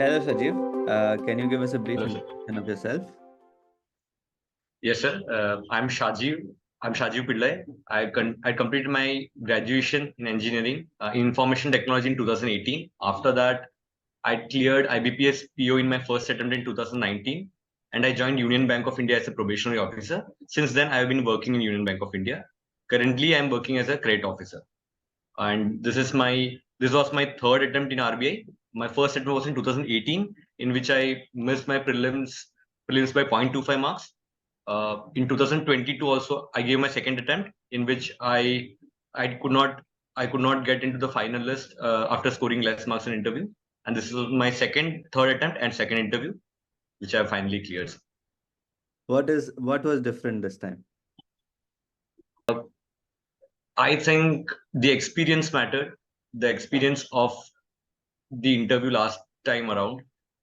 Hello, Sajiv. Can you give us a brief Hello, sir. introduction of yourself? Yes, sir. I'm Shajiv. I'm Shajiv Pillai. I completed my graduation in engineering in information technology in 2018. After that, I cleared IBPS PO in my first attempt in 2019, and I joined Union Bank of India as a probationary officer. Since then, I have been working in Union Bank of India. Currently, I'm working as a credit officer, and this was my third attempt in RBI. My first attempt was in 2018, in which I missed my prelims by 0.25 marks. In 2022 also I gave my second attempt in which I could not I could not get into the final list after scoring less marks in interview, and this is my third attempt and second interview which I finally cleared. What was different this time? I think the experience mattered, the experience of the interview last time around.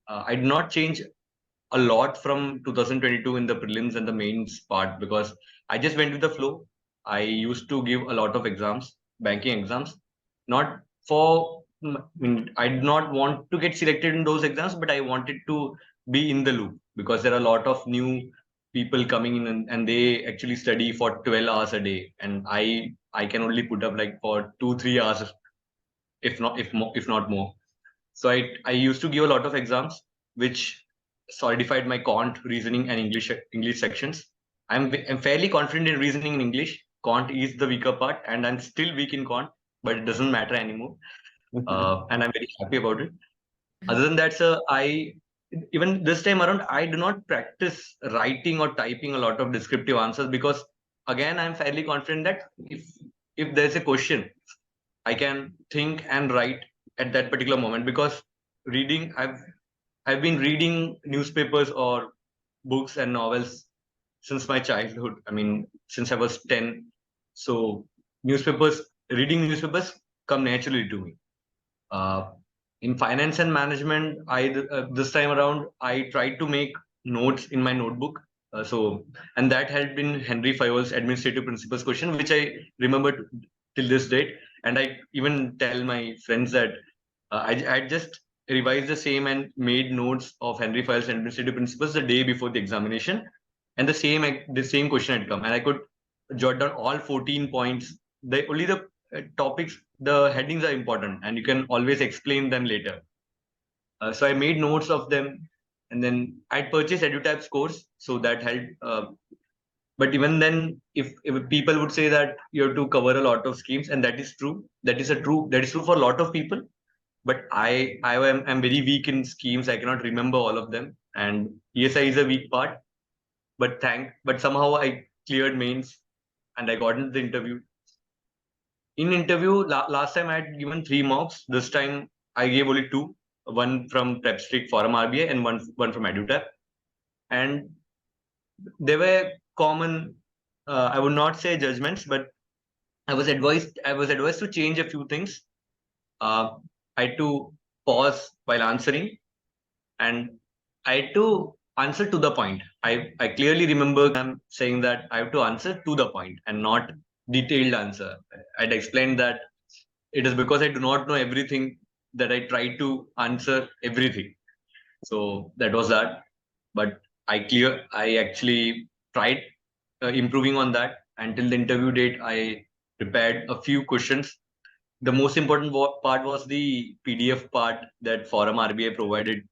I did not change a lot from 2022 in the prelims and the mains part because I just went with the flow. I used to give a lot of exams, banking exams, not for, I did not want to get selected in those exams, but I wanted to be in the loop because there are a lot of new people coming in and they actually study for 12 hours a day. And I can only put up like for 2-3 hours, if not more. So I used to give a lot of exams, which solidified my quant, reasoning, and English sections. I'm fairly confident in reasoning in English. Quant is the weaker part, and I'm still weak in quant, but it doesn't matter anymore. And I'm very happy about it. Other than that, sir, I even this time around I do not practice writing or typing a lot of descriptive answers because again I'm fairly confident that if there's a question I can think and write at that particular moment because reading I've been reading newspapers or books and novels since my childhood. I mean, since I was 10. So reading newspapers come naturally to me. Uh, in finance and management, this time around I tried to make notes in my notebook. And that had been Henry Fayol's administrative principles question, which I remembered till this date. And I even tell my friends that I just revised the same and made notes of Henry Fayol's administrative principles the day before the examination, and the same question had come, and I could jot down all 14 points. The topics, the headings are important, and you can always explain them later. So I made notes of them, and then I purchased EduTab's course, so that helped. But even then, if people would say that you have to cover a lot of schemes, and that is true. That is true for a lot of people. But I'm very weak in schemes. I cannot remember all of them, and ESI is a weak part. But somehow I cleared mains, and I got into the interview. In interview, last time I had given 3 mocks. This time I gave only two. One from PrepStreak Forum RBI and one from EduTap. And they were common. I would not say judgments, but I was advised to change a few things. I had to pause while answering, and I had to answer to the point. I clearly remember I'm saying that I have to answer to the point and not detailed answer. I'd explained that it is because I do not know everything that I try to answer everything. So that was that. But I actually tried improving on that. Until the interview date, I prepared a few questions. The most important part was the PDF part that Forum RBI provided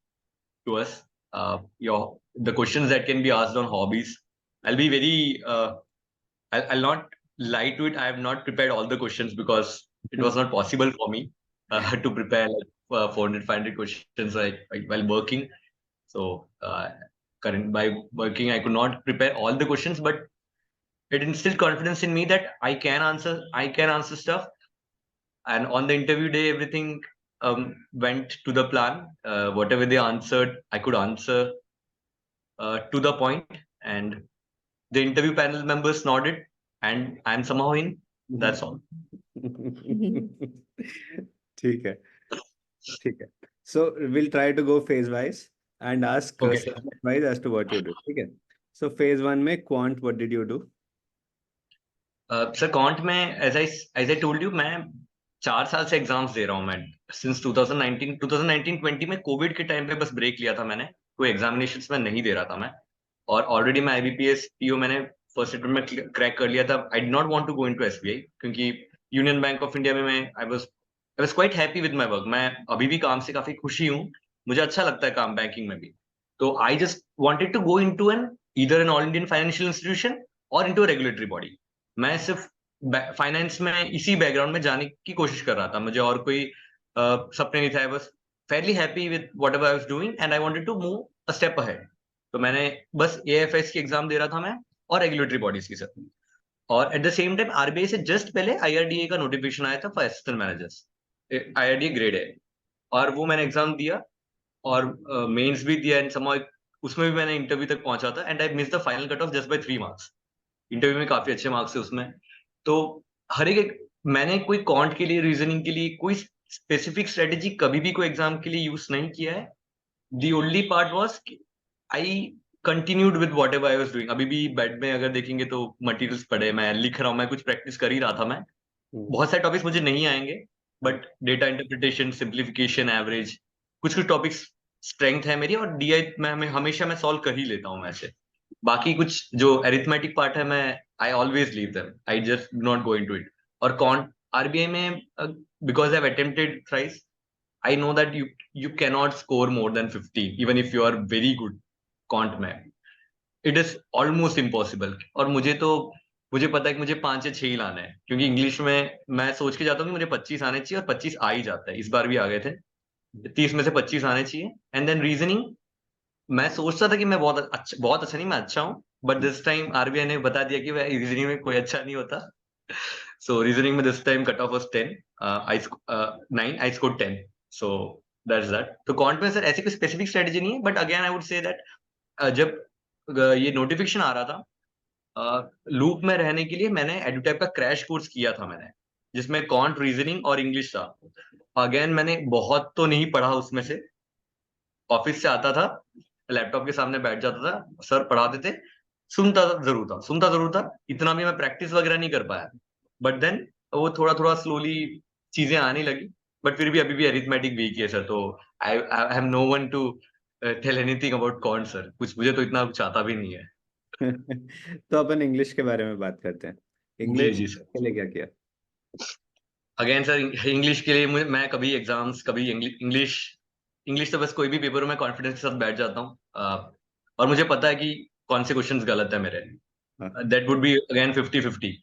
to us. The questions that can be asked on hobbies. I'll be very. I'll not lie to it. I have not prepared all the questions because it was not possible for me to prepare like 400, 500 questions while working. So by working, I could not prepare all the questions, but it instilled confidence in me that I can answer. I can answer stuff. And on the interview day, everything went to the plan. Whatever they answered, I could answer to the point, and the interview panel members nodded, and I'm somehow in. That's all. ठीक है, ठीक है. So we'll try to go phase wise and ask Okay. subject wise as to what you do. ठीक है. So phase one में quant, what did you do? Sir quant में as I told you मैं 4 साल से exams दे रहा हूँ मैं सिंस 2019 में कोविड के टाइम पे बस ब्रेक लिया था मैंने, कोई एग्जामिनेशंस में नहीं दे रहा था मैं। और ऑलरेडी मैं आईबीपीएस पीओ मैंने फर्स्ट अटेम्प्ट में क्रैक कर लिया था। I did not want to go into SBI, क्योंकि यूनियन बैंक ऑफ इंडिया में मैं I was quite happy with my work. मैं अभी भी काम से काफी खुशी हूँ, मुझे अच्छा लगता है काम बैंकिंग में भी। तो I just wanted to go into an either an all Indian financial institution और इनटू रेगुलेटरी बॉडी। मैं सिर्फ फाइनेंस में इसी बैकग्राउंड में जाने की कोशिश कर रहा था, मुझे और कोई सपने नहीं था। बस fairly happy with whatever I was doing and I wanted to move a step ahead. तो मैंने बस एएफएस की एग्जाम दे रहा था मैं, और रेगुलेटरी बॉडीज की सर। और at the same time RBI से जस्ट पहले आईआरडीए का नोटिफिकेशन आया था for assistant managers, IRDA grade है, और वो मैंने एग्जाम दिया और मेंस भी दिया एंड समहाउ उसमें भी मैंने इंटरव्यू तक पहुंचा था and I miss the final cut off just by 3 marks. Interview में काफी अच्छे मार्क्स थे उसमें। तो हर मैंने कोई क्वांट के लिए, रीजनिंग के लिए कोई स्पेसिफिक स्ट्रेटेजी कभी भी कोई एग्जाम के लिए यूज नहीं किया है। The only part was I continued with what ever I was doing. अभी भी बेड में अगर देखेंगे तो मटेरियल्स पड़े, मैं लिख रहा हूँ, मैं कुछ प्रैक्टिस कर ही रहा था मैं। बहुत सारे टॉपिक्स मुझे नहीं आएंगे, but data interpretation, simplification, average, कुछ कुछ टॉपिक्स स्ट्रेंथ है मेरी, और डीआई मैं हमेशा मैं सॉल्व कर ही लेता हूँ वैसे। बाकी कुछ जो अरिथमेटिक पार्ट है, मैं I always leave them, I just not go into it. और कौन आरबीआई में because I have attempted thrice, I know that you cannot score more than 50 even if you are very good quant में। It is almost impossible। और मुझे पता है कि मुझे 5 या 6 ही लाने हैं, क्योंकि इंग्लिश में मैं सोच के जाता हूँ कि मुझे 25 आने चाहिए, और 25 आ ही जाता है। इस बार भी आ गए थे, 30 में से 25 आने चाहिए। एंड देन रीजनिंग, मैं सोचता था कि मैं बहुत अच्छा नहीं, मैं अच्छा हूँ, बट दिस टाइम आरबीआई ने बता दिया कि वह रीजनिंग में कोई अच्छा नहीं होता। So reasoning में this time cut off was 10, 9, I scored 10. So that's that। तो quant में सर ऐसी कोई स्पेसिफिक स्ट्रेटेजी नहीं है, but again I would say that जब ये नोटिफिकेशन आ रहा था, लूप में रहने के लिए मैंने एडुटैप का क्रैश कोर्स किया था मैंने, जिसमें क्वांट, रीजनिंग और इंग्लिश था। अगेन मैंने बहुत तो नहीं पढ़ा उसमें से, ऑफिस से आता था, लैपटॉप के सामने बैठ जाता था, सर पढ़ाते थे, सुनता जरूर था, इतना भी मैं प्रैक्टिस वगैरह नहीं कर पाया। बट देन वो थोड़ा थोड़ा स्लोली चीजें आने लगी। बट फिर भी अभी भी अरिथमेटिक वीक है सर, तो I I have no one to tell anything about कौन सर, कुछ मुझे तो इतना कुछ आता भी नहीं है। तो अपन इंग्लिश के बारे में बात करते हैं। जी इंग्लिश जी सर। के लिए क्या किया? अगेन सर, इंग्लिश के लिए मैं कभी एग्जाम्स, कभी इंग्लिश इंग्लिश तो बस कोई भी पेपर में कॉन्फिडेंस के साथ बैठ जाता हूँ। और मुझे पता है कि कौन से क्वेश्चंस गलत है मेरे। हाँ। That would be again 50-50।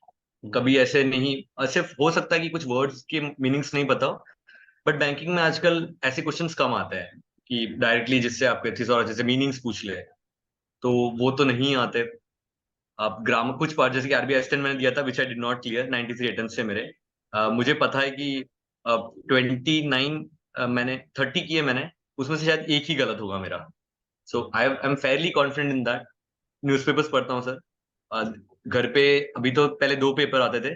कभी ऐसे नहीं, सिर्फ हो सकता है कि कुछ वर्ड्स के मीनिंग्स नहीं पता हो, बट बैंकिंग में आजकल ऐसे क्वेश्चंस कम आते हैं कि डायरेक्टली जिससे आपके थिसॉरस जैसे मीनिंग्स पूछ ले, तो वो तो नहीं आते। आप ग्रामर कुछ पार्ट, जैसे कि आरबीआई असिस्टेंट मैंने दिया था, which I did not clear 93 attempt से मेरे। मुझे पता है कि 29 मैंने 30 किए मैंने, उसमें से शायद एक ही गलत होगा मेरा। So I am fairly confident in that. Newspapers पढ़ता हूँ सर। घर पे अभी तो पहले 2 पेपर आते थे,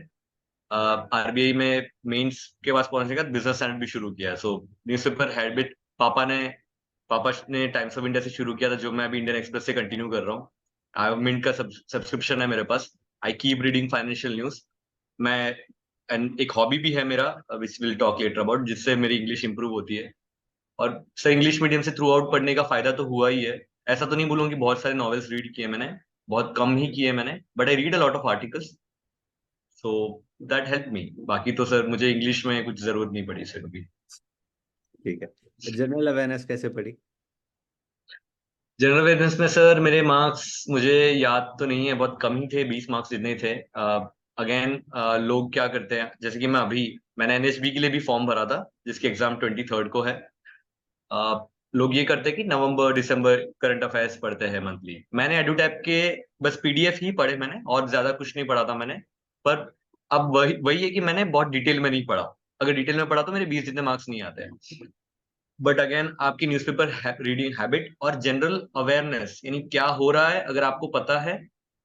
आरबीआई में मेंस के पास पहुंचने के बाद बिजनेस स्टैंडर्ड भी शुरू किया। सो न्यूज़पेपर हैबिट पापा ने टाइम्स ऑफ इंडिया से शुरू किया था, जो मैं अभी इंडियन एक्सप्रेस से कंटिन्यू कर रहा हूँ। मिंट का सब्सक्रिप्शन है मेरे पास। I keep reading financial news. मैं एंड एक हॉबी भी है मेरा, which will talk later about, जिससे मेरी इंग्लिश इंप्रूव होती है। और सर इंग्लिश मीडियम से थ्रू आउट पढ़ने का फायदा तो हुआ ही है। ऐसा तो नहीं बोलूंगा कि बहुत सारे नॉवेल्स रीड किए मैंने, बहुत कम ही किए मैंने, but I read a lot of articles. So that help me. बाकी तो सर मुझे इंग्लिश में कुछ जरूरत नहीं पड़ी सर कभी। ठीक है। जनरल अवेयरनेस कैसे पढ़ी? जनरल अवेयरनेस में सर मेरे मार्क्स मुझे याद तो नहीं है, बहुत कम ही थे, 20 मार्क्स जितने थे। अगेन लोग क्या करते हैं, जैसे कि मैंने एनएसबी के लिए भी फॉर्म भरा था, जिसकी एग्जाम 23 को है। लोग ये करते हैं कि नवंबर दिसंबर करंट अफेयर्स पढ़ते हैं मंथली। मैंने एडुटैप के बस पीडीएफ ही पढ़े मैंने, और ज्यादा कुछ नहीं पढ़ा था मैंने। पर अब वही वही है कि मैंने बहुत डिटेल में नहीं पढ़ा। अगर डिटेल में पढ़ा तो मेरे 20 जितने मार्क्स नहीं आते हैं। बट अगेन आपकी न्यूज़पेपर रीडिंग हैबिट और जनरल अवेयरनेस, यानी क्या हो रहा है अगर आपको पता है,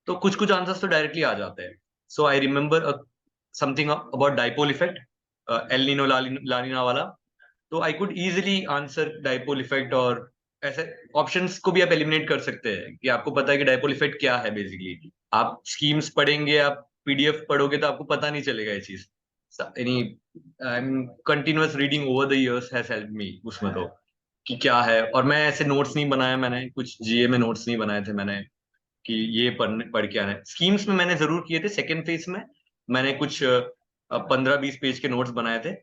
तो कुछ कुछ आंसर्स तो डायरेक्टली आ जाते हैं। So I remember something about dipole effect, El Nino La Nina वाला। तो I could easily answer dipole effect. और ऐसे ऑप्शंस को भी आप एलिमिनेट कर सकते हैं कि आपको पता है कि डाइपोल इफेक्ट क्या है बेसिकली। आप स्कीम्स पढ़ेंगे, आप पीडीएफ पढ़ोगे तो आपको पता नहीं चलेगा ये चीज। any continuous reading over the years has helped me उसमें तो कि क्या है। और मैं ऐसे नोट्स नहीं बनाया, मैंने कुछ जीए में नोट्स नहीं बनाए थे मैंने कि ये पढ़ के आना है। स्कीम्स में मैंने जरूर किए थे, सेकेंड फेज में मैंने कुछ 15-20 पेज के नोट्स बनाए थे।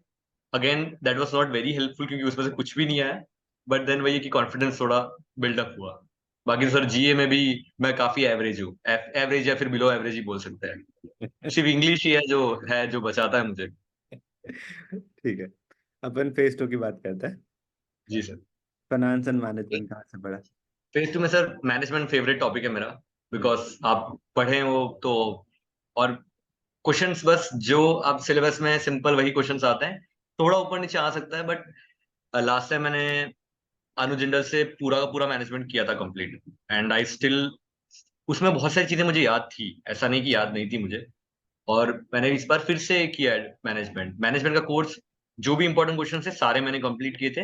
Again that was not very helpful क्योंकि उसमें से कुछ भी नहीं आया, बट देन वही कि कॉन्फिडेंस थोड़ा बिल्डअप हुआ। बाकी सर जीए में भी मैं काफी एवरेज हूँ, एवरेज या फिर बिलो एवरेज ही बोल सकते हैं। सिर्फ इंग्लिश ही है जो बचाता है मुझे। ठीक है, अपन फेज 2 की बात करते हैं। जी सर। फाइनेंस एंड मैनेजमेंट कहाँ से पढ़ा? फेज 2 में सर मैनेजमेंट फेवरेट टॉपिक है मेरा, बिकॉज आप पढ़े हो तो। और क्वेश्चंस बस जो आप सिलेबस में सिंपल वही क्वेश्चंस आते हैं, थोड़ा ऊपर नीचे आ सकता है, बट लास्ट टाइम मैंने अनुजिंडल से पूरा का पूरा मैनेजमेंट किया था कंप्लीट, एंड आई स्टिल उसमें बहुत सारी चीजें मुझे याद थी, ऐसा नहीं कि याद नहीं थी मुझे। और मैंने इस बार फिर से किया है मैनेजमेंट का कोर्स। जो भी इंपॉर्टेंट क्वेश्चन है सारे मैंने कंप्लीट किए थे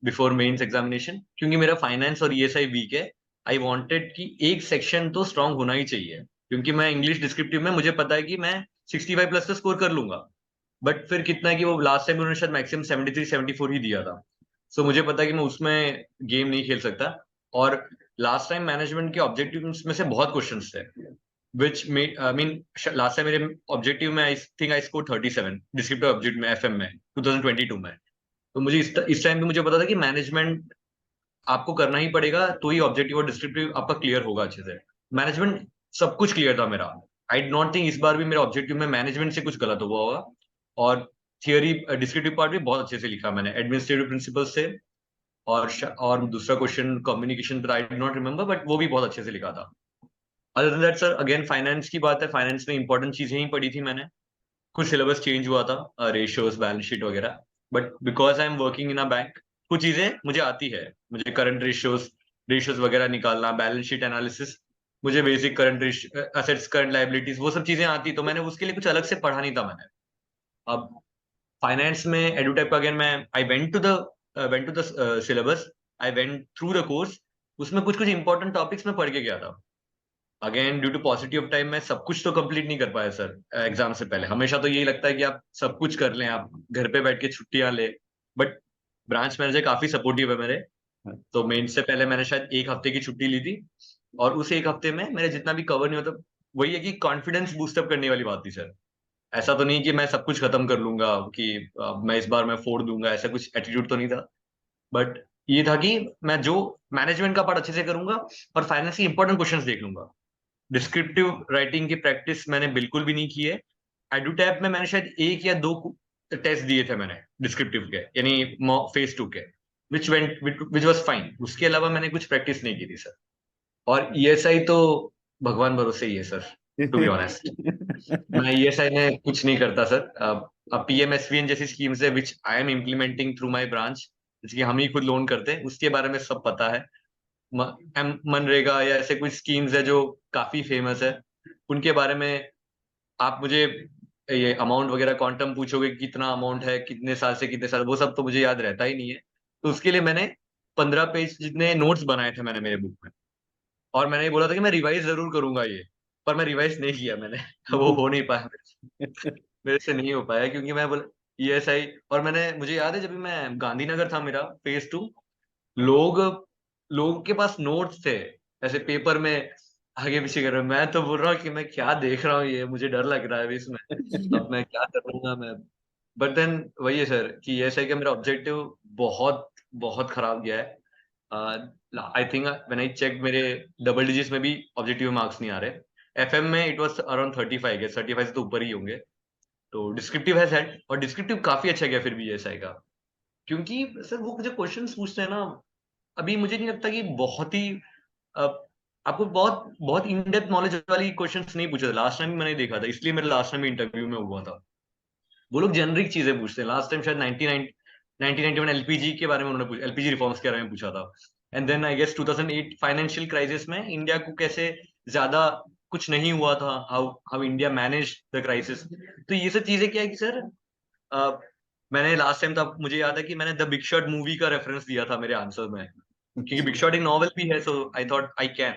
बिफोर मेंस एग्जामिनेशन, क्योंकि मेरा फाइनेंस और ईएसआई वीक है। आई वांटेड कि एक सेक्शन तो स्ट्रांग होना ही चाहिए, क्योंकि मैं इंग्लिश डिस्क्रिप्टिव में मुझे पता है कि मैं 65 प्लस तो स्कोर कर लूंगा, बट फिर कितना है कि वो लास्ट टाइम उन्होंने शायद मैक्सिमम 73-74 ही दिया था। सो मुझे पता है कि मैं उसमें गेम नहीं खेल सकता। और लास्ट टाइम मैनेजमेंट के ऑब्जेक्टिव्स में से बहुत क्वेश्चंस थे, which made I mean last time मेरे ऑब्जेक्टिव में I think I score 37 descriptive objective में एफएम में 2022 में। तो मुझे इस टाइम पे मुझे पता था कि मैनेजमेंट आपको करना ही पड़ेगा, तो ही ऑब्जेक्टिव और डिस्क्रिप्टिव आपका क्लियर होगा अच्छे से। मैनेजमेंट सब कुछ क्लियर था मेरा। आई डो नॉट थिंक इस बार भी मेरे ऑब्जेक्टिव में मैनेजमेंट से कुछ गलत हुआ होगा। और थियोरी डिस्क्रिप्टिव पार्ट भी बहुत अच्छे से लिखा मैंने एडमिनिस्ट्रेटिव प्रिंसिपल से। और दूसरा क्वेश्चन कम्युनिकेशन पर I do not remember, but वो भी बहुत अच्छे से लिखा था। Other than that sir again finance की बात है, फाइनेंस में इंपॉर्टेंट चीजें ही पढ़ी थी मैंने। कुछ सिलेबस चेंज हुआ था, रेशियोज बैलेंस शीट वगैरह, but because I am working in a bank कुछ चीजें मुझे आती है। मुझे करंट रेशियोज रेशियोज वगैरह निकालना, बैलेंस शीट एनालिसिस, मुझे basic current assets current liabilities वो सब चीजें आती, तो मैंने उसके लिए कुछ अलग से पढ़ा नहीं था मैंने। अब फाइनेंस में एडुटेक अगेन मैं I went to the syllabus, I went through the course. उसमें कुछ कुछ इंपॉर्टेंट टॉपिक्स में पढ़ के गया था। Again due to positive time मैं सब कुछ तो कंप्लीट नहीं कर पाया सर एग्जाम से पहले। हमेशा तो यही लगता है कि आप सब कुछ कर लें, आप घर पे बैठ के छुट्टियां ले, बट ब्रांच मैनेजर काफी सपोर्टिव है मेरे। तो मेन से पहले मैंने शायद एक हफ्ते की छुट्टी ली थी, और उस एक हफ्ते में मेरे जितना भी कवर नहीं होता, वही है कि कॉन्फिडेंस बूस्टअप करने वाली बात थी सर। ऐसा तो नहीं कि मैं सब कुछ खत्म कर लूंगा कि मैं इस बार मैं फोड़ दूंगा, ऐसा कुछ एटीट्यूड तो नहीं था। बट ये था कि मैं जो मैनेजमेंट का पार्ट अच्छे से करूंगा और फाइनेंस की इंपॉर्टेंट क्वेश्चंस देख लूंगा। डिस्क्रिप्टिव राइटिंग की प्रैक्टिस मैंने बिल्कुल भी नहीं की है। एडुटैप में मैंने शायद एक या दो टेस्ट दिए थे मैंने डिस्क्रिप्टिव के, यानी फेज 2 के, विच वाज फाइन। उसके अलावा मैंने कुछ प्रैक्टिस नहीं की थी सर। और ईएसआई तो भगवान भरोसे ही है सर, टू बी ऑनेस्ट। मैं ईएसआई में कुछ नहीं करता सर। अब पीएमएसवीएन जैसी स्कीम्स है which I am implementing through my branch, जिसकी हम ही खुद लोन करते हैं, उसके बारे में सब पता है। मनरेगा या ऐसे कुछ स्कीम्स है जो काफी फेमस है, उनके बारे में आप मुझे ये अमाउंट वगैरह क्वांटम पूछोगे कितना अमाउंट है, कितने साल से कितने साल, वो सब तो मुझे याद रहता ही नहीं है। तो उसके लिए मैंने 15 पेज जितने नोट्स बनाए थे मैंने मेरे बुक में। और मैंने ये बोला था कि मैं रिवाइज जरूर करूंगा ये, पर मैं रिवाइज नहीं किया मैंने। वो हो नहीं पाया मेरे से नहीं हो पाया, क्योंकि मैं बोला ईएसआई। और मैंने मुझे याद है जब भी मैं गांधीनगर था मेरा फेज 2, लोग लोगों के पास नोट्स थे ऐसे पेपर में आगे पीछे कर रहे हैं। मैं तो बोल रहा हूँ कि मैं क्या देख रहा हूँ, ये मुझे डर लग रहा है अभी इसमें, अब मैं क्या करूंगा मैं। बट देन वही है सर कि ये सही कि मेरा ऑब्जेक्टिव बहुत बहुत खराब गया है। I think when I check मेरे डबल डिजिट्स में भी ऑब्जेक्टिव मार्क्स नहीं आ रहे। एफएम में इट वाज अराउंड 35 गया, 35 से तो ऊपर ही होंगे। तो डिस्क्रिप्टिव है सेट, और डिस्क्रिप्टिव काफी अच्छा गया फिर भी एसआई का, क्योंकि सर वो जो क्वेश्चंस पूछते हैं ना, अभी मुझे नहीं लगता कि बहुत ही अ, आपको बहुत बहुत इन डेप्थ नॉलेज वाली क्वेश्चंस नहीं पूछे थे। लास्ट टाइम भी मैंने देखा था, इसलिए मेरे लास्ट टाइम इंटरव्यू में हुआ था। वो लोग जेनरिक चीजें पूछते हैं। लास्ट टाइम शायद 1991 एलपीजी के बारे में उन्होंने पूछा, एलपीजी रिफॉर्म्स के बारे में पूछा था। And then I guess 2008 financial crisis में इंडिया को कैसे ज्यादा कुछ नहीं हुआ था, how how India manage the crisis. तो ये सब चीजें क्या है कि सर मैंने लास्ट टाइम तब मुझे याद है कि मैंने द बिग शॉट मूवी का रेफरेंस दिया था मेरे आंसर में, क्योंकि बिग शॉट एक नॉवल भी है, सो आई थॉट आई कैन,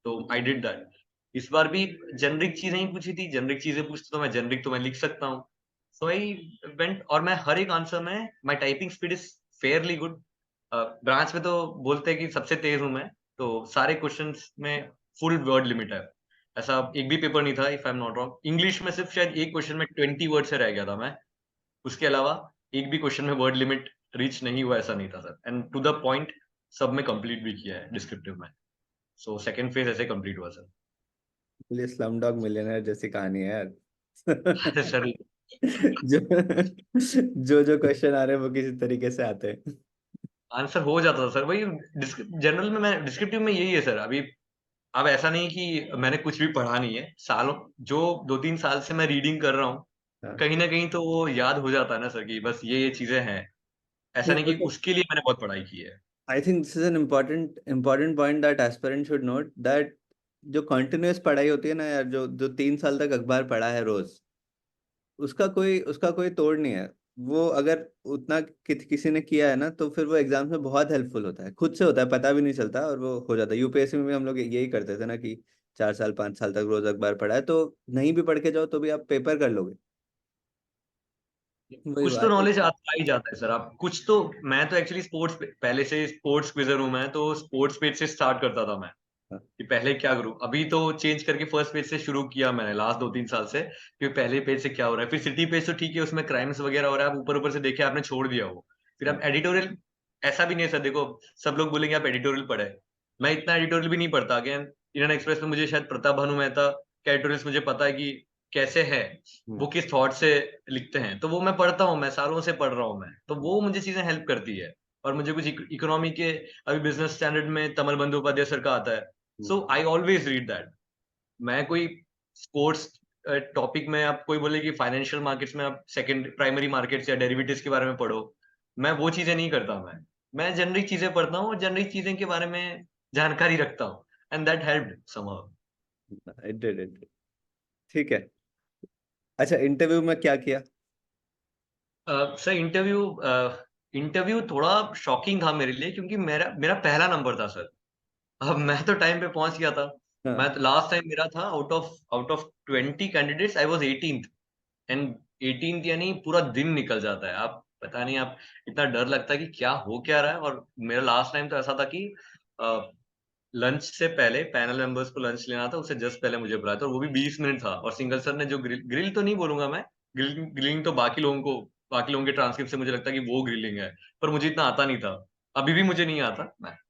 तो आई डिड दैट। इस बार भी जेनरिक चीजें ही पूछी थी, जेनरिक चीजें पूछते तो मैं जेनरिक तो मैं लिख सकता हूँ। सो आई वेंट, और मैं हर एक आंसर में my typing speed is fairly good. Branch में तो बोलते हैं कि सबसे तेज हूँ मैं, तो सारे क्वेश्चंस में फुल वर्ड लिमिट है। ऐसा एक भी पेपर नहीं था, if I am not wrong, English में सिर्फ शायद एक क्वेश्चन में 20 वर्ड से रह गया था मैं। उसके अलावा एक भी क्वेश्चन में वर्ड लिमिट रीच नहीं हुआ, ऐसा नहीं था sir. And to the point सब में कंप्लीट भी किया है डिस्क्रिप्टिव में। सो सेकंड फेज ऐसे कंप्लीट हुआ सर। ये स्लम डॉग मिलियनेयर जैसी कहानी है यार। सर जो जो जो क्वेश्चन आ रहे हैं वो किसी तरीके से आते हैं। आंसर हो जाता था सर, वही जनरल में, मैं डिस्क्रिप्टिव में यही है सर। अभी अब ऐसा नहीं कि मैंने कुछ भी पढ़ा नहीं है, सालों जो 2-3 साल से मैं रीडिंग कर रहा हूँ, हाँ। कहीं ना कहीं तो वो याद हो जाता है ना सर, कि बस ये चीजें हैं। ऐसा नहीं नहीं वो कि तो, उसके लिए मैंने बहुत पढ़ाई की है। I think this is an important point that aspirant should note that जो कंटिन्यूअस पढ़ाई होती है ना यार, जो जो 3 साल तक अखबार पढ़ा है रोज, उसका कोई तोड़ नहीं है। वो अगर उतना किसी ने किया है ना, तो फिर वो एग्जाम्स में बहुत हेल्पफुल होता है, खुद से होता है, पता भी नहीं चलता और वो हो जाता है। यूपीएससी में भी हम लोग यही करते थे ना कि 4 साल 5 साल तक रोज अखबार पढ़ा है, तो नहीं भी पढ़ के जाओ तो भी आप पेपर कर लोगे। वही कुछ तो बात है। नॉलेज आ ही जाता है सर। आप कुछ तो, मैं तो एक्चुअली स्पोर्ट्स, पहले से स्पोर्ट्स क्विजर हूँ मैं, तो स्पोर्ट्स पेज से स्टार्ट करता था मैं हाँ, कि पहले क्या करूँ। अभी तो चेंज करके फर्स्ट पेज से शुरू किया मैंने लास्ट 2-3 साल से, कि पहले पेज से क्या हो रहा है। फिर सिटी पेज तो ठीक है, उसमें क्राइम्स वगैरह हो रहा है, आप ऊपर ऊपर से देखे आपने छोड़ दिया वो। फिर हाँ, आप एडिटोरियल, ऐसा भी नहीं है सर, देखो सब लोग बोलेंगे आप एडिटोरियल पढ़े, मैं इतना एडिटोरियल भी नहीं पढ़ता। अगेन इंडियन एक्सप्रेस में मुझे शायद प्रताप भानु मेहता के एडिटोरियल्स मुझे पता है कि कैसे है, वो हम्म, किस थॉट से लिखते हैं, तो वो मैं पढ़ता हूँ, मैं सालों से पढ़ रहा हूँ मैं, तो वो मुझे चीजें हेल्प करती है। और मुझे कुछ इकोनॉमी के, अभी बिजनेस स्टैंडर्ड में तमल बंदोपाध्याय सर का आता है, हम्म, सो आई ऑलवेज रीड दैट। मैं कोई स्पोर्ट्स टॉपिक में, आप कोई बोले कि फाइनेंशियल मार्केट्स में आप सेकंड प्राइमरी मार्केट्स या डेरिवेटिव्स के बारे में पढ़ो, मैं वो चीजें नहीं करता। मैं जनरिक चीजें पढ़ता हूँ और जनरिक चीजें के बारे में जानकारी रखता हूँ, and that helped somehow. it did. ठीक है। अच्छा, इंटरव्यू में क्या किया? सर इंटरव्यू, इंटरव्यू थोड़ा शॉकिंग था मेरे लिए, क्योंकि मेरा मेरा पहला नंबर था सर। अब मैं तो टाइम पे पहुंच गया था। हाँ, मैं तो लास्ट टाइम मेरा था, out of 20 candidates I was 18th। And 18th यानी पूरा दिन निकल जाता है, आप पता नहीं, आप इतना डर लगता है कि क्या हो क्या रहा है। और मेरा लास्ट टाइम तो ऐसा था कि लंच से पहले पैनल मेंबर्स को लंच लेना था, उससे जस्ट पहले मुझे बुलाया था, और वो भी 20 मिनट था। और सिंगल सर ने जो ग्रिल तो नहीं बोलूंगा मैं, ग्रिलिंग तो बाकी लोगों के ट्रांसक्रिप्ट से मुझे लगता है कि वो ग्रिलिंग है, पर मुझे इतना आता नहीं था। अभी भी मुझे नहीं आता,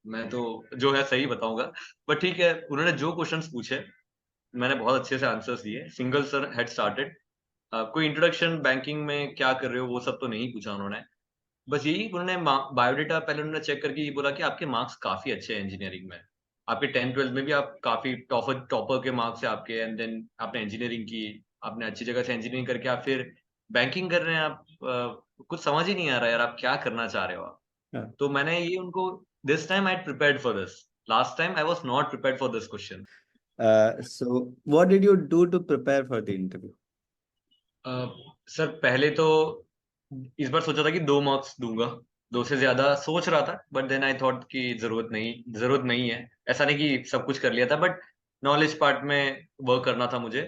मैं तो जो है सही बताऊंगा। बट ठीक है, उन्होंने जो क्वेश्चंस पूछे मैंने बहुत अच्छे से आंसर्स दिए। सिंगल सर हैड स्टार्टेड, कोई इंट्रोडक्शन बैंकिंग में क्या कर रहे हो वो सब तो नहीं पूछा उन्होंने। बस यही उन्होंने बायोडेटा पहले उन्होंने चेक करके ये बोला कि आपके मार्क्स काफी अच्छे हैं इंजीनियरिंग में, आपके 10th 12th में भी आप काफी टॉपर टॉपर के मार्क्स है आपके, एंड देन आपने इंजीनियरिंग की, आपने अच्छी जगह से इंजीनियरिंग करके आप फिर बैंकिंग कर रहे हैं। आप कुछ समझ ही नहीं आ रहा यार, आप क्या करना चाह रहे हो आप। हाँ। तो मैंने ये उनको, this time I prepared for this, last time I was not prepared for this question. So what did you do to prepare for the interview? Sir पहले तो इस बार सोचा था कि 2 मार्क्स दूंगा, 2 से ज्यादा सोच रहा था, बट देन आई थॉट कि जरूरत नहीं है। ऐसा नहीं कि सब कुछ कर लिया था, बट नॉलेज पार्ट में वर्क करना था मुझे।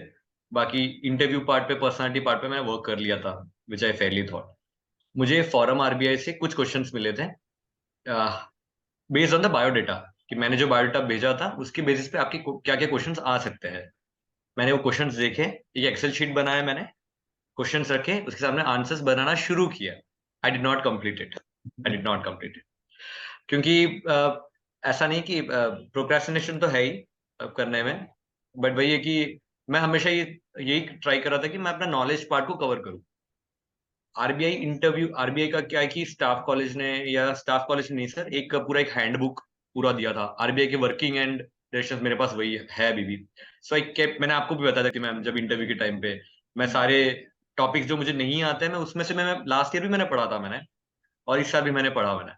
बाकी इंटरव्यू पार्ट पे, पर्सनालिटी पार्ट पे मैं वर्क कर लिया था, विच आई फेयरली थॉट। मुझे फॉरम आरबीआई से कुछ क्वेश्चंस मिले थे बेस्ड ऑन द बायोडेटा, कि मैंने जो बायोडेटा भेजा था उसके बेसिस पे आपके क्या क्या क्वेश्चंस आ सकते हैं। मैंने वो क्वेश्चंस देखे, एक एक्सेल शीट बनाया मैंने, क्वेश्चंस रखे, उसके सामने आंसर्स बनाना शुरू किया। आई डिड नॉट कंप्लीट इट क्योंकि ऐसा नहीं कि प्रोक्रेस्टिनेशन तो है ही करने में, बट वही है कि मैं हमेशा यही ट्राई कर रहा था कि मैं अपना नॉलेज पार्ट को कवर करूं। आरबीआई का क्या है कि स्टाफ कॉलेज ने, या स्टाफ कॉलेज नहीं सर, एक पूरा एक हैंडबुक पूरा दिया था आरबीआई के वर्किंग एंड डायरेक्शंस, मेरे पास वही है अभी भी। सो आई केप, मैंने आपको भी बताया था कि मैं जब इंटरव्यू के टाइम पे मैं सारे टॉपिक्स जो मुझे नहीं आते हैं, मैं उसमें से मैं लास्ट ईयर भी मैंने पढ़ा था मैंने, और इस साल भी मैंने पढ़ा मैंने।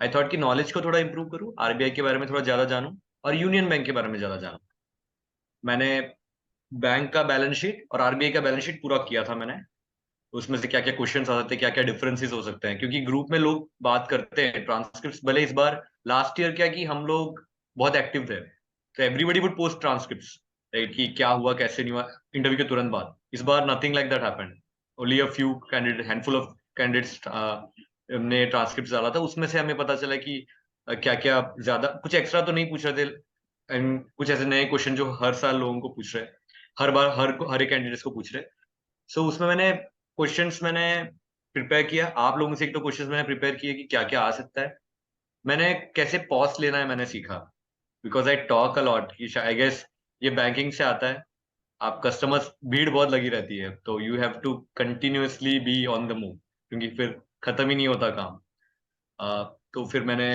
आई थॉट कि नॉलेज को थोड़ा इंप्रूव करूँ, आरबीआई के बारे में थोड़ा ज्यादा जानूं, और यूनियन बैंक के बारे में ज्यादा जानूं। मैंने बैंक का बैलेंस शीट और आरबीआई का बैलेंस शीट पूरा किया था मैंने, उसमें से क्या क्या क्वेश्चन आ सकते हैं, क्या क्या डिफरेंसेस हो सकते हैं, क्योंकि ग्रुप में लोग बात करते हैं ट्रांसक्रिप्ट, भले इस बार लास्ट ईयर क्या कि हम लोग बहुत एक्टिव थे, तो everybody would post transcript, right, कि क्या हुआ कैसे नहीं हुआ इंटरव्यू के तुरंत बाद। इस बार nothing like that happened. Only a few candidate, handful of candidates ने ट्रांसक्रिप्ट डाला था, उसमें से हमें पता चला कि क्या क्या ज्यादा कुछ एक्स्ट्रा तो नहीं पूछ रहे थे, एंड कुछ ऐसे नए क्वेश्चन जो हर साल लोगों को पूछ रहे हैं, हर बार हर एक कैंडिडेट्स को पूछ रहे हैं। सो उसमें मैंने क्वेश्चंस मैंने प्रिपेयर किया, आप लोगों से एक तो क्वेश्चंस मैंने प्रिपेयर किए कि क्या क्या आ सकता है, मैंने कैसे पॉज लेना है मैंने सीखा, because I talk a lot, I guess ये बैंकिंग से आता है, आप कस्टमर्स भीड़ बहुत लगी रहती है, तो you have to continuously be on the move, क्योंकि फिर खत्म ही नहीं होता काम। तो फिर मैंने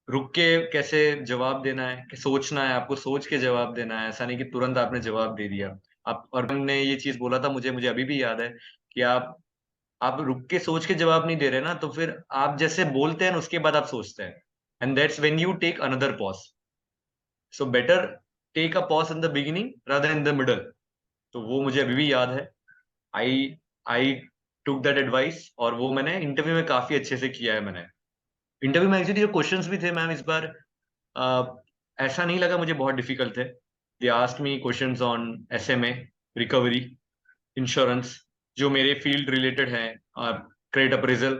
रुक के कैसे जवाब देना है, कि सोचना है, आपको सोच के जवाब देना है, ऐसा नहीं कि तुरंत आपने जवाब दे दिया। आप, और ने ये चीज बोला था मुझे मुझे अभी भी याद है कि आप रुक के सोच के जवाब नहीं दे रहे ना, तो फिर आप जैसे बोलते हैं ना, उसके बाद आप सोचते हैं, and that's when you take another pause. So better take a pause in the beginning rather in the middle. तो वो मुझे अभी भी याद है। आई आई टुक दैट एडवाइस, और वो मैंने इंटरव्यू में काफी अच्छे से किया है मैंने। इंटरव्यू में एक्चुअली जो क्वेश्चंस भी थे मैम इस बार, ऐसा नहीं लगा मुझे बहुत डिफिकल्ट थे। They asked me questions on SMA, recovery, insurance, जो मेरे फील्ड रिलेटेड है, क्रेडिट अप्रेजल,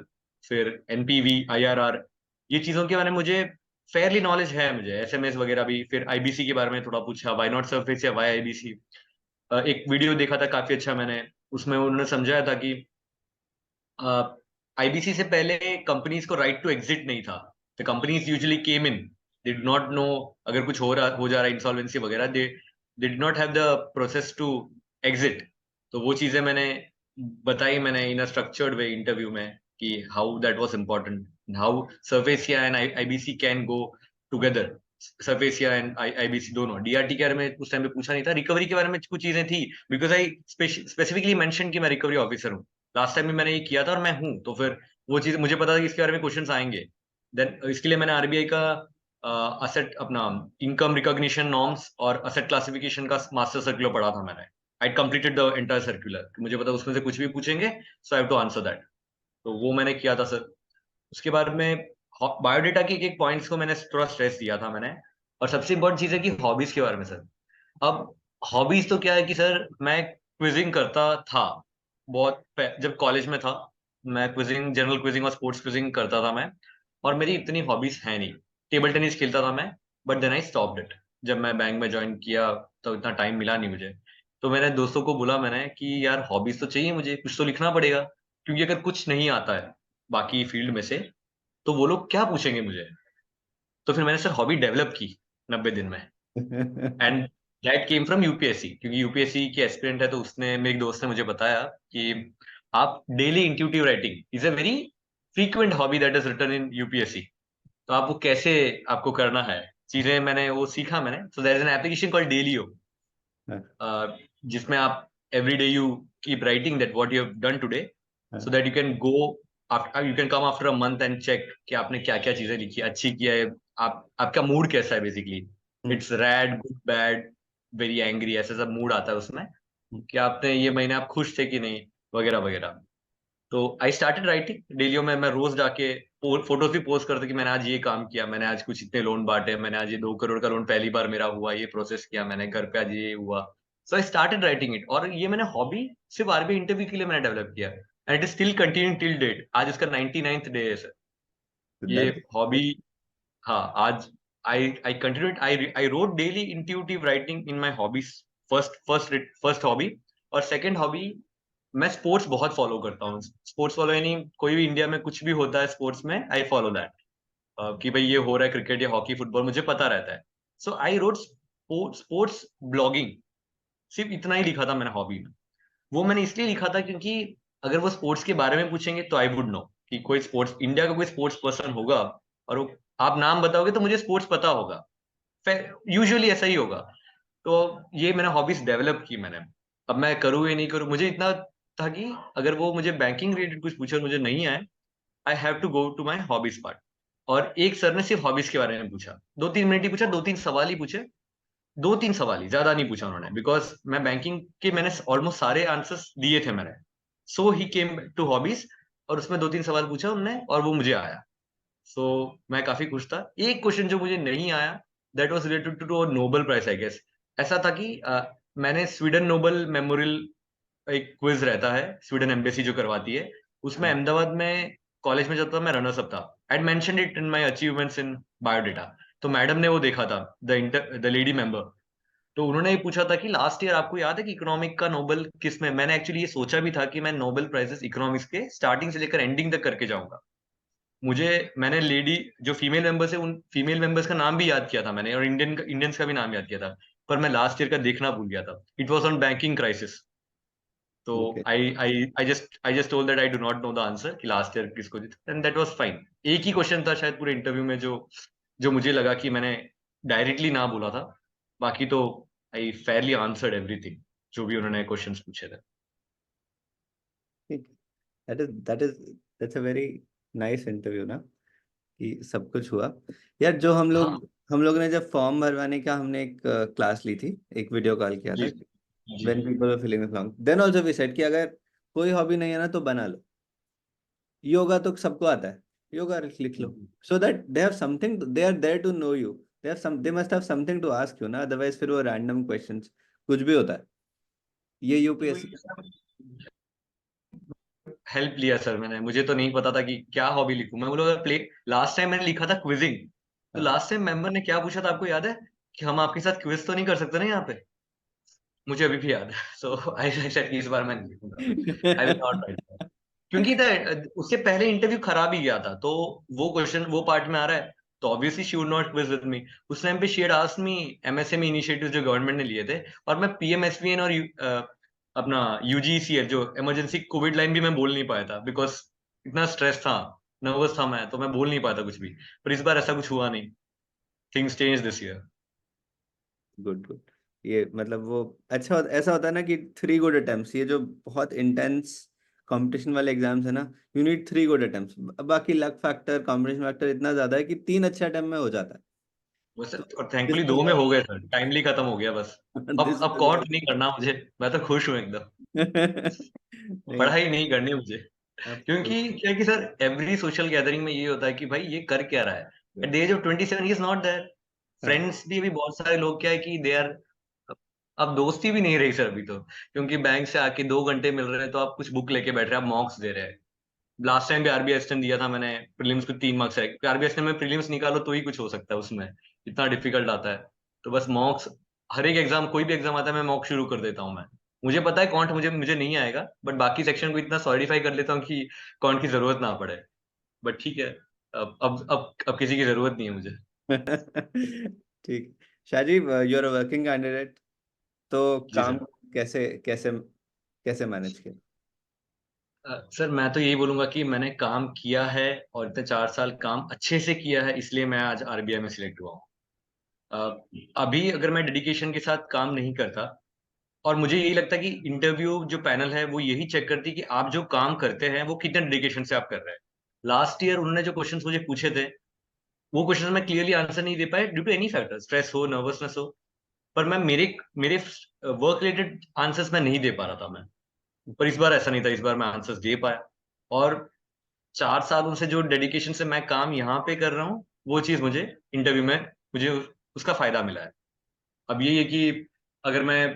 फिर एनपीवी, आईआरआर, ये चीजों के बारे में मुझे फेयरली नॉलेज है, मुझे एसएमएस वगैरह भी। फिर आईबीसी के बारे में थोड़ा पूछा, व्हाई नॉट सरफेस या व्हाई आईबीसी। एक वीडियो देखा था काफी अच्छा मैंने, उसमें उन्होंने समझाया था कि आईबीसी से पहले कंपनीज को राइट टू एग्जिट नहीं था। The companies usually came in, they did not know अगर कुछ हो जा रहा है, इंसॉल्वेंसी वगैरह, they did not have the process to exit. तो वो चीजें मैंने बताई मैंने इन अ स्ट्रक्चर्ड वे इंटरव्यू में, कि how that was important, how SARFAESI and IBC can go together. SARFAESI and IBC दोनों, डीआरटी के बारे में उस टाइम पे पूछा नहीं था, रिकवरी के बारे में कुछ चीजें थी, बिकॉज आई स्पेसिफिकली मेंशन कि मैं रिकवरी ऑफिसर हूँ, लास्ट टाइम भी मैंने ये किया था और मैं हूं, तो फिर वो चीज मुझे पता था कि इसके बारे में क्वेश्चंस आएंगे। देन इसके लिए मैंने आरबीआई का असेट अपना इनकम रिकॉग्निशन नॉर्म्स और असेट क्लासिफिकेशन का मास्टर सर्कुलर पढ़ा था मैंने। I completed the entire circular, मुझे पता उसमें से कुछ भी पूछेंगे, so I have to answer that. तो वो मैंने किया था सर। उसके बाद में बायोडेटा के एक एक पॉइंट्स को मैंने थोड़ा स्ट्रेस दिया था मैंने। और सबसे इंपॉर्टेंट चीज है कि हॉबीज के बारे में सर। अब हॉबीज तो क्या है कि सर मैं क्विजिंग करता था जब कॉलेज में था, मैं क्विजिंग, जनरल क्विजिंग और स्पोर्ट्स क्विजिंग करता था मैं, और मेरी इतनी हॉबीज है नहीं। टेबल टेनिस खेलता था मैं, but then I stopped it. जब मैं बैंक में ज्वाइन किया तो इतना टाइम मिला नहीं मुझे। तो मैंने दोस्तों को बोला मैंने कि यार हॉबीज तो चाहिए मुझे, कुछ तो लिखना पड़ेगा, क्योंकि अगर कुछ नहीं आता है बाकी फील्ड में से, तो वो लोग क्या पूछेंगे मुझे। तो फिर मैंने सर हॉबी डेवलप की 90 दिन में, and that came from UPSC, क्योंकि यूपीएससी के एस्पिरेंट है, तो उसने, मेरे एक दोस्त ने मुझे बताया कि आप daily intuitive writing is a very frequent hobby that is written in UPSC, तो आप वो कैसे आपको करना है, चीजें मैंने वो सीखा मैंने। So there is an application called Daylio, जिसमें आप every day you keep writing that what you have done today, so that you can go after, you can come after a month and check कि आपने क्या क्या चीजें लिखी, अच्छी किया है, आप आपका मूड कैसा है basically, it's red, good, bad, very angry, ऐसा सब मूड आता है उसमें, कि आपने ये महीने आप खुश थे कि नहीं, वगैरह वगैरह। तो आई स्टार्टेड राइटिंग डेलियो में, मैं रोज जाके फोटोज भी पोस्ट करता कि मैंने आज ये काम किया, मैंने आज कुछ इतने लोन बांटे, मैंने आज ये 2 करोड़ का लोन पहली बार मेरा हुआ, ये प्रोसेस किया मैंने, घर पे आज ये हुआ। सो आई स्टार्टेड राइटिंग इट, और ये मैंने हॉबी सिर्फ आरबीआई इंटरव्यू के लिए मैंने डेवलप किया, and it is still continuing till date. आज इसका 99th डे है सर, ये That हॉबी। हाँ, आज I continued, I wrote daily intuitive writing in my hobbies. First hobby. और सेकंड हॉबी, मैं स्पोर्ट्स बहुत फॉलो करता हूँ। स्पोर्ट्स फॉलो यानी कोई भी इंडिया में कुछ भी होता है स्पोर्ट्स में, आई फॉलो दैट, कि भाई ये हो रहा है क्रिकेट या हॉकी फुटबॉल, मुझे पता रहता है। सो आई रोट स्पोर्ट्स ब्लॉगिंग, सिर्फ इतना ही लिखा था मैंने हॉबी में। वो मैंने इसलिए लिखा था क्योंकि अगर वो स्पोर्ट्स के बारे में पूछेंगे तो आई वुड नो कि कोई स्पोर्ट्स, इंडिया का कोई स्पोर्ट्स पर्सन होगा, और वो आप नाम बताओगे तो मुझे स्पोर्ट्स पता होगा, यूजुअली ऐसा ही होगा। तो ये मैंने हॉबीज डेवलप की मैंने। अब मैं करूँ या नहीं करूँ, मुझे इतना था कि अगर वो मुझे बैंकिंग रिलेटेड कुछ पूछे और मुझे नहीं आए, I have to go to my hobbies part. और एक सर ने सिर्फ हॉबीज के बारे में पूछा, 2-3 मिनट ही पूछा, 2-3 सवाल ही पूछे, 2-3 सवाल ही, ज्यादा नहीं पूछा उन्होंने, बिकॉज मैं बैंकिंग के मैंने ऑलमोस्ट सारे आंसर्स दिए थे मैंने। सो ही केम टू हॉबीज, और उसमें 2-3 सवाल पूछा उन्होंने और वो मुझे आया। सो मैं काफी खुश था। एक क्वेश्चन जो मुझे नहीं आया, that was related to Nobel prize I guess. ऐसा था कि मैंने स्वीडन नोबेल मेमोरियल एक क्विज रहता है, स्वीडन एम्बेसी जो करवाती है, उसमें अहमदाबाद में कॉलेज में जब था मैं रनर्स अप था। I mentioned it in my achievements in biodata. तो मैडम ने वो देखा था, द लेडी मेंबर। तो उन्होंने ये पूछा था कि लास्ट ईयर आपको याद है कि इकोनॉमिक का नोबेल किस में। मैंने एक्चुअली ये सोचा भी था कि मैं नोबेल प्राइजेस इकोनॉमिक्स के स्टार्टिंग से लेकर एंडिंग तक करके जाऊंगा। मुझे मैंने लेडी जो फीमेल मेंबर्स है, उन फीमेल मेंबर्स का नाम भी याद किया था मैंने, और इंडियंस का भी नाम याद किया था। पर मैं लास्ट ईयर का देखना भूल गया था। It was on banking crisis. तो okay. I just told that I do not know the answer कि लास्ट ईयर किसको जीता, एंड दैट वाज फाइन। एक ही क्वेश्चन था शायद पूरे इंटरव्यू में जो जो मुझे लगा कि मैंने डायरेक्टली ना बोला था। बाकी तो आई फेयरली आंसर्ड एवरीथिंग जो भी उन्होंने क्वेश्चंस पूछे थे। ठीक। That is that's a very nice interview ना, कि सब कुछ हुआ। यार जो हाँ हम लोग ने जब फॉर्म भरवाने का हमने एक क्लास ली थी, एक वीडियो कॉल किया था, जी जी। When people are filling the form, then also we said कि अगर कोई हॉबी नहीं है ना तो बना लो। योगा तो सबको आता है, योगा लिख लो, so that they have something, they are there to know you, they have some, they must have something to ask you ना, अदरवाइज फिर वो रैंडम क्वेश्चंस कुछ भी होता है। ये यूपीएससी। हेल्प लिया सर मैंने, मुझे तो नहीं पता था कि क्या हॉबी लिखूं। मैं बोला प्ले, लास्ट टाइम मैंने लिखा था क्विजिंग। तो हाँ। लास्ट टाइम मेंबर ने क्या पूछा था आपको याद है? कि हम आपके साथ क्विज तो नहीं कर सकते ना यहाँ पे। मुझे अभी भी याद है। सो आई सेड कि इस बार मैं नहीं लिखूंगा, आई विल नॉट राइट। क्योंकि उससे पहले इंटरव्यू खराब ही गया था, तो वो क्वेश्चन वो पार्ट में आ रहा है, तो obviously she would not quiz with me. उस टाइम पे she had asked me MSME initiatives जो गवर्नमेंट ने लिए थे, और मैं पीएमएसवीएन और अपना यूजीसीएल जो इमरजेंसी कोविड लाइन भी मैं बोल नहीं पाया था, बिकॉज इतना स्ट्रेस था, नर्वस था मैं, तो मैं बोल नहीं पाया था कुछ भी। पर इस बार ऐसा कुछ हुआ नहीं। Things change this year. Good good. ये मतलब वो अच्छा ऐसा होता है ना कि 3 गुड अटेम्प्ट्स, ये जो बहुत इंटेंस कंपटीशन वाले एग्जाम्स है ना, यू नीड 3 गुड अटेम्प्ट्स। बाकी लक फैक्टर, कॉम्बिनेशन फैक्टर इतना ज्यादा है कि 3 अच्छे अटेम्प्ट में हो जाता है। बस, तो और दिस थैंकफुली वाज 2 में हो गए सर, टाइमली खत्म हो गया बस। अब दिस अब वाज कॉन्ट नहीं करना मुझे। मैं तो खुश हूँ एकदम। नहीं। पढ़ाई नहीं करनी मुझे। अब क्योंकि क्या है कि सर एवरी सोशल गैदरिंग में ये होता है कि भाई ये कर क्या रहा है। At the age of 27 is not there. हाँ। फ्रेंड्स भी अभी बहुत सारे लोग क्या है कि दे आर, अब दोस्ती भी नहीं रही सर अभी तो। क्योंकि बैंक से आके 2 घंटे मिल रहे हैं तो आप कुछ बुक लेके बैठ रहे हैं, आप मॉक्स दे रहे हैं। लास्ट टाइम भी आरबीआई एस्टन दिया था मैंने, प्रीलिम्स को 3 मार्क्स है, आरबीआई एस्टन में प्रीलिम्स निकालो तो ही कुछ हो सकता है उसमें, इतना डिफिकल्ट आता है। तो बस मॉक्स, हर एक एग्जाम, कोई भी एग्जाम आता है मैं मॉक शुरू कर देता हूँ मैं। मुझे पता है कॉन्ट मुझे मुझे नहीं आएगा, बट बाकी सेक्शन को इतना सॉलिडिफाई कर लेता हूँ कि कॉन्ट की जरूरत ना पड़े। बट ठीक है, अब किसी की जरूरत नहीं है मुझे। ठीक। Shajeev, you are a working candidate, तो जी काम सर। कैसे कैसे कैसे मैनेज किया? सर मैं तो यही बोलूंगा कि मैंने काम किया है, और इतने 4 साल काम अच्छे से किया है, इसलिए मैं आज आरबीआई में सिलेक्ट हुआ हूँ। अभी अगर मैं डेडिकेशन के साथ काम नहीं करता, और मुझे यही लगता है कि इंटरव्यू जो पैनल है वो यही चेक करती है कि आप जो काम करते हैं वो कितने डेडिकेशन से आप कर रहे हैं। लास्ट ईयर उन्होंने जो क्वेश्चंस मुझे पूछे थे, वो क्वेश्चन मैं क्लियरली आंसर नहीं दे पाया due to any factor, stress हो, नर्वसनेस हो। पर मैं मेरे मेरे वर्क रिलेटेड आंसर्स मैं नहीं दे पा रहा था मैं। पर इस बार ऐसा नहीं था, इस बार मैं आंसर्स दे पाया। और 4 सालों से जो डेडिकेशन से मैं काम यहाँ पे कर रहा हूँ, वो चीज मुझे इंटरव्यू में मुझे उसका फायदा मिला है। अब ये है कि अगर मैं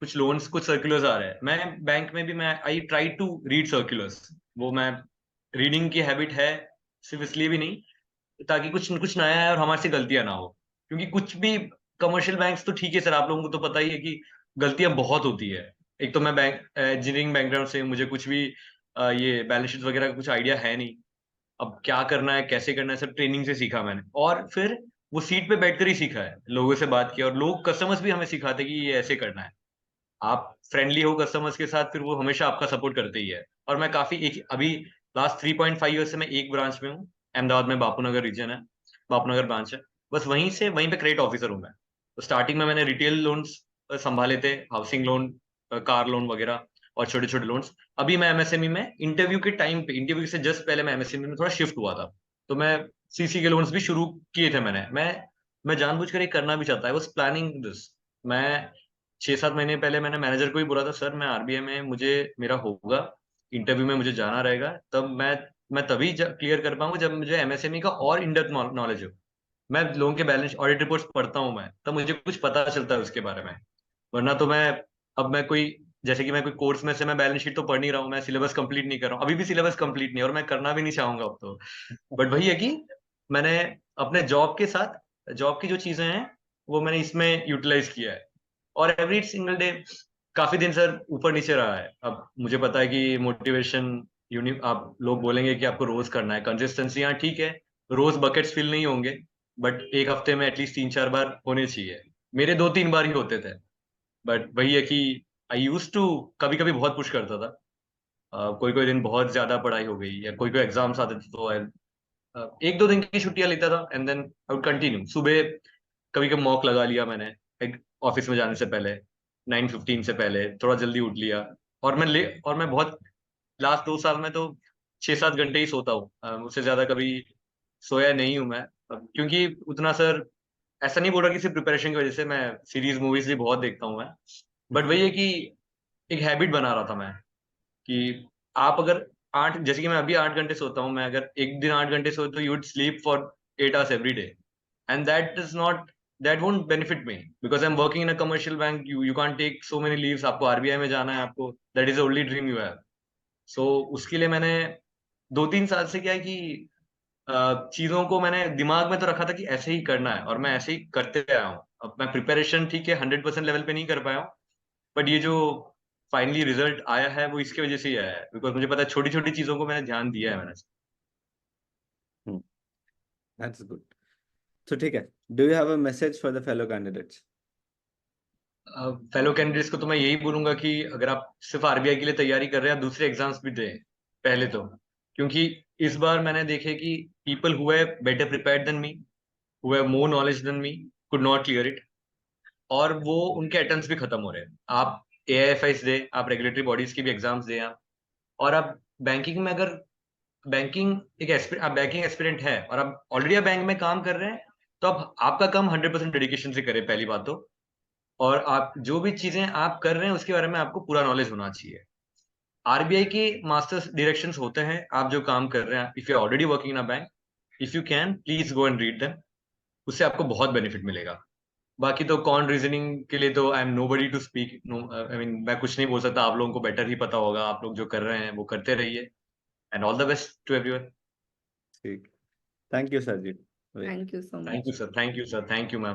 कुछ लोन्स, कुछ सर्कुलर्स आ रहे हैं, मैं बैंक में भी मैं I try to read circulars. वो मैं, रीडिंग की हैबिट है, सिर्फ इसलिए भी नहीं, ताकि कुछ कुछ नया है और हमारे से गलतियां ना हो। क्योंकि कुछ भी, कमर्शियल बैंक्स तो ठीक है सर, आप लोगों को तो पता ही है कि गलतियां बहुत होती है। एक तो मैं बैंक इंजीनियरिंग बैकग्राउंड से, मुझे कुछ भी ये बैलेंस शीट वगैरह का कुछ आइडिया है नहीं। अब क्या करना है, कैसे करना है, सब ट्रेनिंग से सीखा मैंने, और फिर वो सीट पे बैठकर ही सीखा है, लोगों से बात किया, और लोग कस्टमर्स भी हमें सिखाते कि ये ऐसे करना है। आप फ्रेंडली हो कस्टमर्स के साथ, फिर वो हमेशा आपका सपोर्ट करते ही है। और मैं काफी एक अभी लास्ट 3.5 ईयर से मैं एक ब्रांच में हूँ, अहमदाबाद में बापूनगर रीजन है, बापूनगर ब्रांच है। बस वहीं पे क्रेडिट ऑफिसर हूँ मैं। तो स्टार्टिंग में मैंने रिटेल लोन्स संभाले थे, हाउसिंग लोन, कार लोन वगैरह, और छोटे छोटे लोन्स। अभी मैं एमएसएमई में इंटरव्यू के टाइम पे, इंटरव्यू से जस्ट पहले मैं एमएसएमई में थोड़ा शिफ्ट हुआ था। तो मैं सीसी के लोन्स भी शुरू किए थे मैं जानबूझकर ये करना भी चाहता, आई वाज प्लानिंग दिस। मैं 6-7 महीने पहले मैंने मैनेजर को ही बोला था, सर मैं आरबीआई में, मुझे मेरा होगा, इंटरव्यू में मुझे जाना रहेगा, तब मैं तभी क्लियर कर पाऊंगा जब मुझे एमएसएमई का और इन डेप्थ नॉलेज हो। मैं लोगों के बैलेंस ऑडिट रिपोर्ट्स पढ़ता हूँ मैं, तब मुझे कुछ पता चलता है उसके बारे में। वरना तो मैं, अब मैं कोई जैसे कि मैं कोई कोर्स में से मैं बैलेंस शीट तो पढ़ नहीं रहा हूँ, मैं सिलेबस कंप्लीट नहीं कर रहा हूँ, अभी भी सिलेबस कंप्लीट नहीं है और मैं करना भी नहीं चाहूंगा अब तो। बट वही है कि मैंने अपने जॉब के साथ, जॉब की जो चीजें हैं वो मैंने इसमें यूटिलाइज किया है। और एवरी सिंगल डे काफी दिन सर ऊपर नीचे रहा है। अब मुझे पता है कि मोटिवेशन आप लोग बोलेंगे कि आपको रोज करना है, कंसिस्टेंसी यहाँ ठीक है, रोज बकेट्स फिल नहीं होंगे, बट एक हफ्ते में एटलीस्ट 3-4 बार होने चाहिए। मेरे 2-3 बार ही होते थे। बट वही है कि आई यूज टू कभी कभी बहुत पुश करता था। कोई कोई दिन बहुत ज्यादा पढ़ाई हो गई या कोई कोई एग्जाम्स आते थे तो एक दो दिन की छुट्टियां लेता था and then I would continue. सुबह कभी कभी मॉक लगा लिया मैंने, एक ऑफिस में जाने से पहले 9:15 से पहले थोड़ा जल्दी उठ लिया। और मैं बहुत लास्ट 2 साल में तो 6-7 घंटे ही सोता हूँ, उससे ज्यादा कभी सोया नहीं हूँ मैं। क्योंकि उतना सर, ऐसा नहीं बोल रहा कि सिर्फ प्रिपरेशन की वजह से, मैं सीरीज मूवीज भी बहुत देखता हूँ मैं। बट वही है कि एक हैबिट बना रहा था मैं कि आप अगर 8, जैसे कि मैं अभी 8 घंटे सोता हूँ, मैं अगर एक दिन 8 घंटे सोता तो you would sleep for 8 hours every day, and that is not, that won't benefit me because I am working in a commercial bank. You can't take so many leaves, आपको आरबीआई में जाना है, आपको that is only dream you have. So उसके लिए मैंने 2-3 साल से क्या है कि चीजों को मैंने दिमाग में तो रखा था कि ऐसे ही करना है और मैं ऐसे ही करते आया हूँ। अब मैं प्रिपरेशन ठीक है 100% लेवल पे नहीं कर पाया हूँ, बट ये जो फाइनली रिजल्ट आया है वो इसकी वजह से ही आया है, बिकॉज मुझे पता है छोटी छोटी चीजों को मैंने ध्यान दिया है मैंने। That's good. तो ठीक है, do you have a message for the fellow candidates? Fellow candidates को तो मैं यही बोलूंगा कि अगर आप सिर्फ आरबीआई के लिए तैयारी कर रहे हैं, आप दूसरे एग्जाम्स भी दें पहले तो। क्योंकि इस बार मैंने देखे कि people who have better prepared than me, who have more knowledge than me, could not clear it, और वो उनके अटेम्प्ट्स भी खत्म हो रहे हैं। आप एआईएफआईस दे, आप रेगुलेटरी बॉडीज की भी एग्जाम्स दें आप, और आप बैंकिंग में अगर आप बैंकिंग एक्सपीरियंट है और आप ऑलरेडी आप बैंक में काम कर रहे हैं, तो आप आपका काम 100% डेडिकेशन से करें पहली बात तो। और आप जो भी चीजें आप कर रहे हैं उसके बारे में आपको पूरा नॉलेज होना चाहिए। आरबीआई के मास्टर्स डायरेक्शंस होते हैं, आप जो काम कर रहे हैं, if you already working in a bank, if you can please go and read them, उससे आपको बहुत बेनिफिट मिलेगा। बाकी तो कॉन रीजनिंग के लिए तो I am nobody to speak, no I mean मैं कुछ नहीं बोल सकता, आप लोगों को बेटर ही पता होगा, आप लोग जो कर रहे हैं वो करते रहिए, and all the best to everyone. ठीक, thank you sir ji. Thank you so thank much. You sir, thank you sir, thank you ma'am.